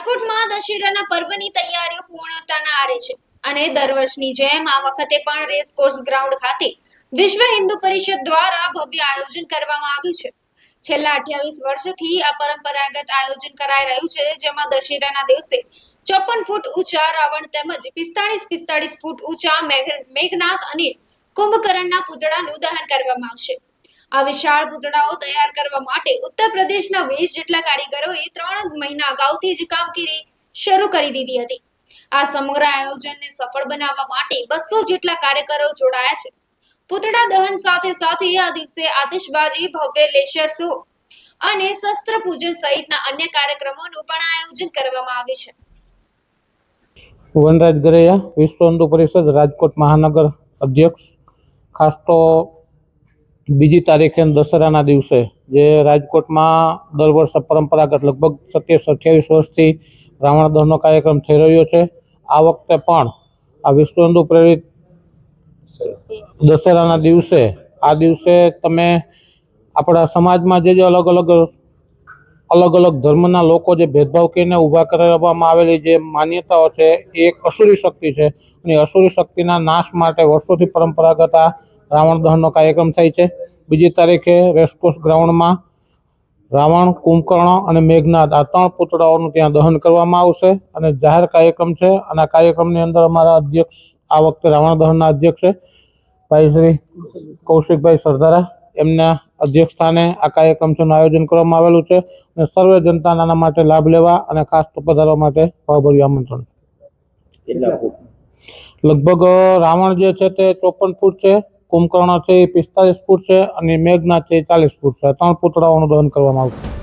રાજકોટમાં દશેરાના પર્વની તૈયારીઓ પૂર્ણતાના આરે છે અને દર વર્ષની જેમ આ વખતે પણ રેસકોર્સ ગ્રાઉન્ડ ખાતે વિશ્વ હિન્દુ પરિષદ દ્વારા ભવ્ય આયોજન કરવામાં આવ્યું છે। છેલ્લા 28 વર્ષથી આ પરંપરાગત આયોજન કરાઈ રહ્યું છે, જેમાં દશેરાના દિવસે 54 ફૂટ ઊંચા રાવણ તેમજ 45 ફૂટ ઊંચા મેઘનાથ અને કુંભકર્ણના પૂતળાનું દહન કરવામાં આવશે। આ વિશાળ પૂતળાઓ તૈયાર કરવા માટે ઉત્તર પ્રદેશના 20 જેટલા કારીગરોએ 3 મહિના અગાઉથી જ કામગીરી શરૂ કરી દીધી હતી। આ સમગ્ર આયોજનને સફળ બનાવવા માટે 200 જેટલા કાર્યકરો જોડાયા છે। પૂતળા દહન સાથે સાથે આ દિવસે આતિશબાજી, ભવ્ય લેસર શો અને શસ્ત્ર પૂજન સહિતના અન્ય કાર્યક્રમોનું પણ આયોજન કરવામાં આવ્યું છે। વનરાજ ગરૈયા, વિશ્વ હિન્દુ પરિષદ રાજકોટ મહાનગર અધ્યક્ષ। ખાસ તો બીજી તારીખે દશેરાના દિવસે જે રાજકોટમાં દર વર્ષે પરંપરાગત લગભગ 27-28 વર્ષથી રાવણ દહનનો કાર્યક્રમ થઈ રહ્યો છે। આ વખતે પણ આ વિશ્વ હિન્દુ પ્રેરિત દશેરાના દિવસે તમે આપણા સમાજમાં જે અલગ અલગ ધર્મના લોકો જે ભેદભાવ કરીને ઊભા કરવામાં આવેલી જે માન્યતાઓ છે એ એક અસુરી શક્તિ છે અને અસુરી શક્તિના નાશ માટે વર્ષોથી પરંપરાગત આ રાવણ દહનનો કાર્યક્રમ થાય છે। બીજી તારીખે રેસકોર્સ ગ્રાઉન્ડમાં રાવણ, કુંભકર્ણ અને મેઘનાથ આ 3 પૂતળાઓનું ત્યાં દહન કરવામાં આવશે અને જાહેર કાર્યક્રમ છે। અને આ કાર્યક્રમની અંદર અમારા અધ્યક્ષ આ વખતે રાવણ દહનના અધ્યક્ષ છે ભાઈ શ્રી કૌશિકભાઈ સરદારા, એમના અધ્યક્ષ સ્થાને આ કાર્યક્રમનું આયોજન કરવામાં આવેલું છે અને સર્વે જનતાના આના માટે લાભ લેવા અને ખાસ તો પધારવા માટે ભાવભર્યું આમંત્રણ। લગભગ રાવણ જે છે તે 54 ફૂટ છે, કુંભકર્ણ છે એ 45 ફૂટ છે અને મેઘનાથ છે એ 40 ફૂટ છે। 3 પૂતળાઓનું દહન કરવામાં આવશે।